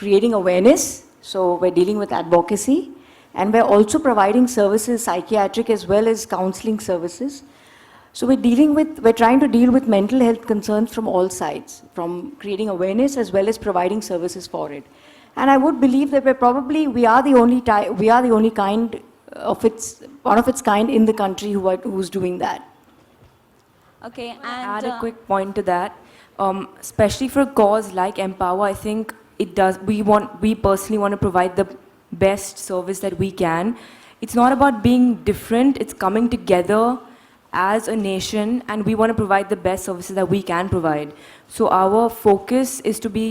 creating awareness. So we're dealing with advocacy. And we're also providing services, psychiatric as well as counseling services. So we're trying to deal with mental health concerns from all sides, from creating awareness as well as providing services for it. And I would believe that we are the only kind of one of its kind in the country who's doing that. Okay, and add a quick point to that. Especially for a cause like Empower, I think we personally want to provide the best service that we can. It's not about being different, it's coming together as a nation, and we want to provide the best services that we can provide. So our focus is to be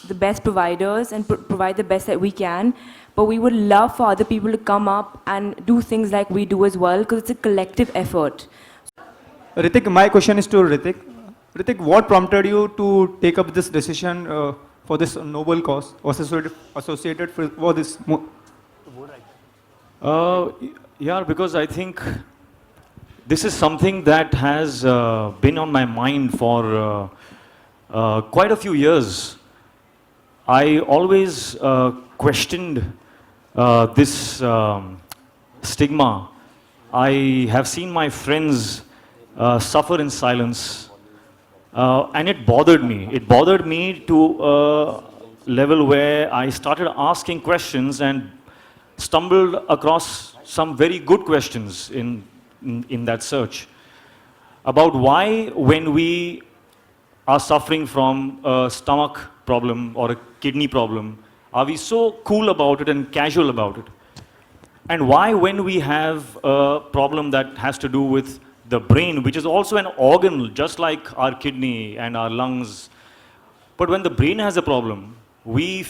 the best providers and provide the best that we can, but we would love for other people to come up and do things like we do as well, because it's a collective effort. Hrithik, my question is to Hrithik. Hrithik, what prompted you to take up this decision for this noble cause associated for this? Yeah, because I think this is something that has been on my mind for quite a few years. I always questioned this stigma. I have seen my friends suffer in silence. And it bothered me. It bothered me to a level where I started asking questions and stumbled across some very good questions in that search about why, when we are suffering from a stomach problem or a kidney problem, are we so cool about it and casual about it? And why, when we have a problem that has to do with the brain, which is also an organ just like our kidney and our lungs, but when the brain has a problem, we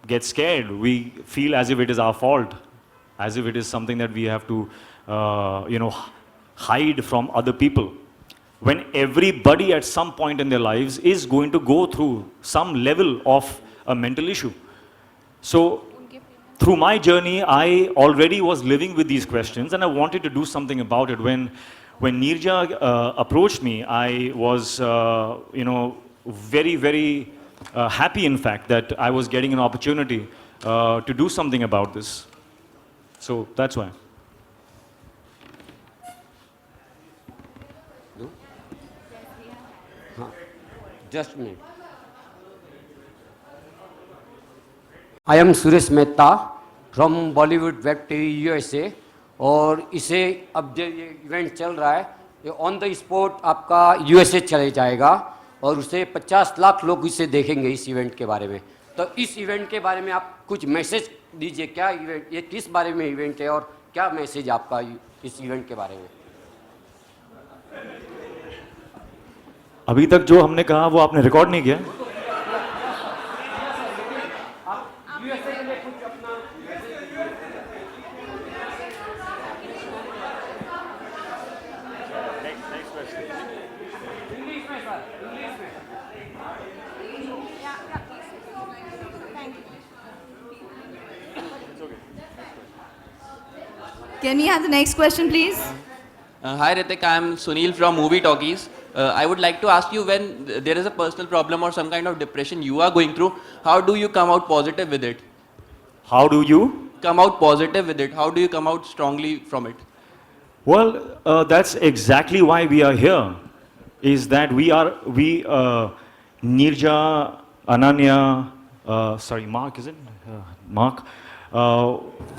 get scared. We feel as if it is our fault, as if it is something that we have to hide from other people. When everybody at some point in their lives is going to go through some level of a mental issue. So through my journey, I already was living with these questions, and I wanted to do something about it. When Neerja approached me, I was very, very happy, in fact, that I was getting an opportunity to do something about this. So that's why. Just a minute. I am Suresh Mehta from Bollywood Web TV USA, और इसे अब जो ये event चल रहा है ये on the spot आपका यूएसए चले जाएगा और उसे 50 लाख लोग इसे देखेंगे इस इवेंट के बारे में. तो इस इवेंट के बारे में आप कुछ मैसेज दीजिए. क्या इवेंट, ये किस बारे में इवेंट है और क्या मैसेज आपका इस इवेंट के बारे में? अभी तक जो हमने कहा वो आपने रिकॉर्ड नहीं किया. can we have the next question, please? Hi Hrithik, I am Sunil from Movie Talkies. I would like to ask you, when there is a personal problem or some kind of depression you are going through, how do you come out positive with it? How do you come out positive with it? How do you come out strongly from it? Well, that's exactly why we are here. Is that we Neerja, Ananya, Mark, is it? Mark.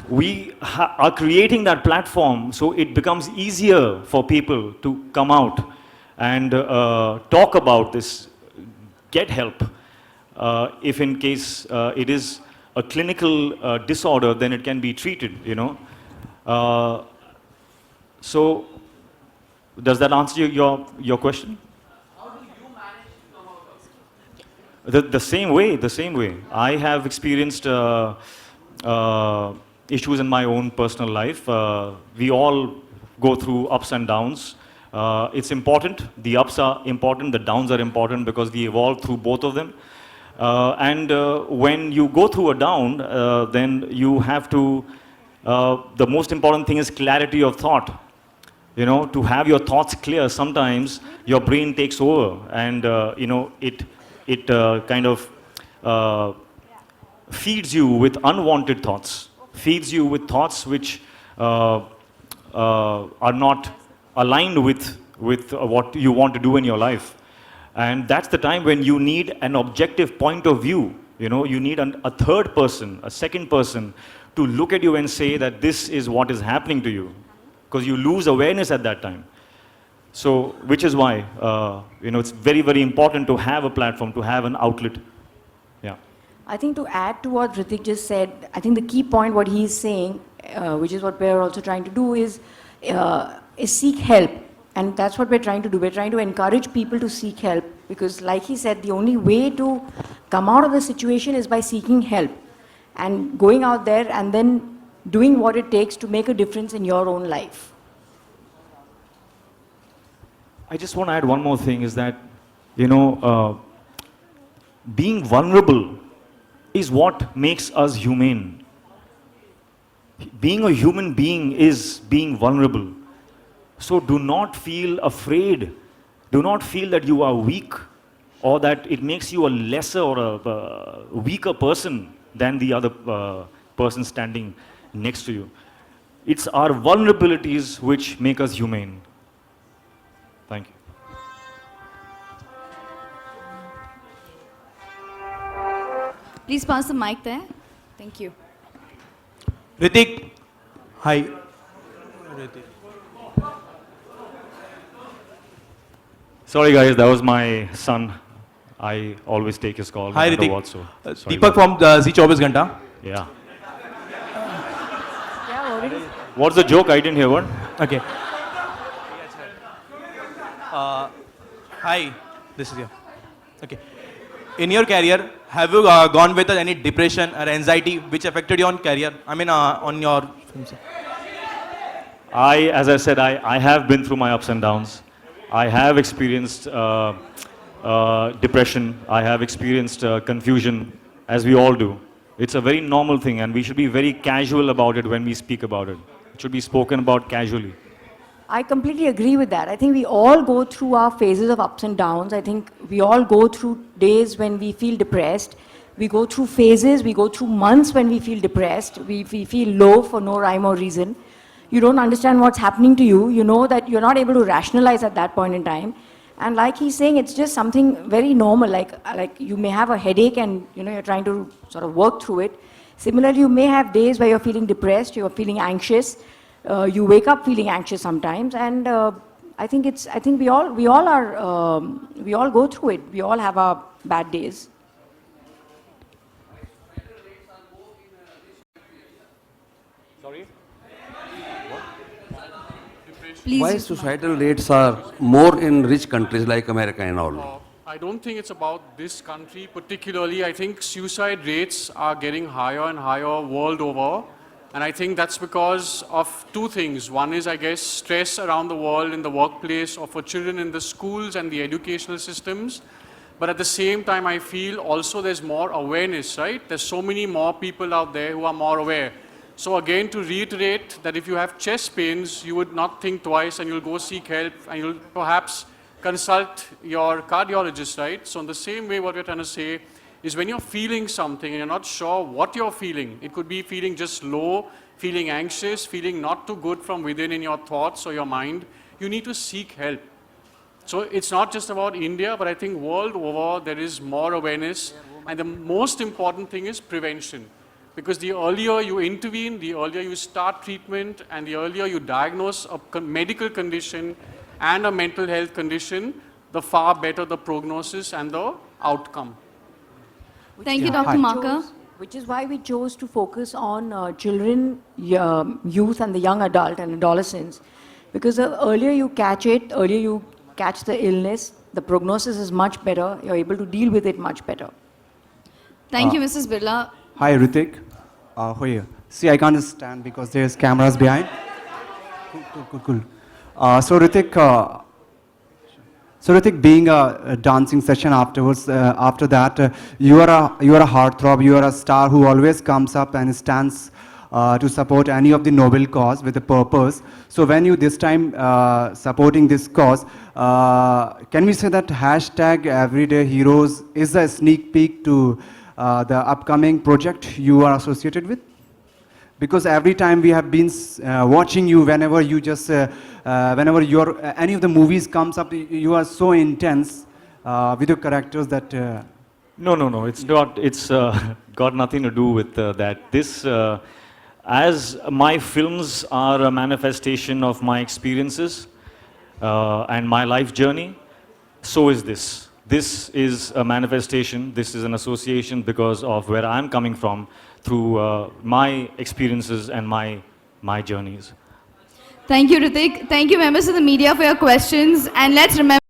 We are creating that platform so it becomes easier for people to come out and talk about this, get help. If in case it is a clinical disorder, then it can be treated, so does that answer your question? How do you manage to come out of it? The same way. I have experienced issues in my own personal life. We all go through ups and downs. It's important. The ups are important, the downs are important because we evolve through both of them. And when you go through a down, then you have to, the most important thing is clarity of thought. To have your thoughts clear, sometimes your brain takes over and, it kind of uh, feeds you with unwanted thoughts, feeds you with thoughts which are not aligned with what you want to do in your life. And that's the time when you need an objective point of view. You know, you need a third person, a second person to look at you and say that this is what is happening to you, because you lose awareness at that time. So, which is why, you know, it's very, very important to have a platform, to have an outlet. Yeah. I think to add to what Hrithik just said, I think the key point what he is saying, which is what we're also trying to do, is seek help. And that's what we're trying to do. We're trying to encourage people to seek help, because like he said, the only way to come out of the situation is by seeking help and going out there and then doing what it takes to make a difference in your own life. I just want to add one more thing, is that, you know, being vulnerable is what makes us humane. Being a human being is being vulnerable. So do not feel afraid. Do not feel that you are weak, or that it makes you a lesser or a weaker person than the other person standing next to you. It's our vulnerabilities which make us humane. Thank you. Please pass the mic there. Thank you. Hrithik, hi. Hrithik. Sorry guys, that was my son. I always take his call. Hi no matter Hrithik. what, so sorry Deepak about from Zee 24 Ghanta. that. Yeah. What's the joke? I didn't hear one. Okay. Hi, this is you. Okay. In your career, have you gone with any depression or anxiety which affected your career? I mean, on your films? As I said, I have been through my ups and downs. I have experienced depression. I have experienced confusion, as we all do. It's a very normal thing, and we should be very casual about it when we speak about it. It should be spoken about casually. I completely agree with that. I think we all go through our phases of ups and downs. I think we all go through days when we feel depressed. We go through phases, we go through months when we feel depressed. We feel low for no rhyme or reason. You don't understand what's happening to you. You know that you're not able to rationalize at that point in time. And like he's saying, it's just something very normal. Like you may have a headache and you're trying to sort of work through it. Similarly, you may have days where you're feeling depressed, you're feeling anxious. You wake up feeling anxious sometimes, and I think we all go through it. We all have our bad days. Sorry? Please. Why societal rates are more in rich countries like America and all? I don't think it's about this country particularly. I think suicide rates are getting higher and higher world over. And I think that's because of two things. One is, I guess, stress around the world in the workplace or for children in the schools and the educational systems. But at the same time, I feel also there's more awareness, right? There's so many more people out there who are more aware. So again, to reiterate that if you have chest pains, you would not think twice and you'll go seek help and you'll perhaps consult your cardiologist, right? So in the same way, what we're trying to say is when you're feeling something and you're not sure what you're feeling, it could be feeling just low, feeling anxious, feeling not too good from within in your thoughts or your mind, you need to seek help. So it's not just about India, but I think world over there is more awareness, and the most important thing is prevention. Because the earlier you intervene, the earlier you start treatment, and the earlier you diagnose a medical condition and a mental health condition, the far better the prognosis and the outcome. Thank you, Dr. Marker. Which is why we chose to focus on children, youth, and the young adult and adolescents. Because the earlier you catch it, earlier you catch the illness, the prognosis is much better. You're able to deal with it much better. Thank you, Mrs. Birla. Hi, Hrithik. Who are you? See, I can't stand because there's cameras behind. Cool. So Hrithik, being a dancing session afterwards, after that, you are a heartthrob. You are a star who always comes up and stands to support any of the noble cause with a purpose. So when you this time supporting this cause, can we say that hashtag Everyday Heroes is a sneak peek to the upcoming project you are associated with? Because every time we have been watching you, whenever you just, whenever your any of the movies comes up, you are so intense with your characters that. No, no, no. It's not. It's got nothing to do with that. This, as my films are a manifestation of my experiences and my life journey, so is this. This is a manifestation. This is an association because of where I'm coming from through my experiences and my journeys. Thank you, Hrithik. Thank you, members of the media, for your questions. And let's remember.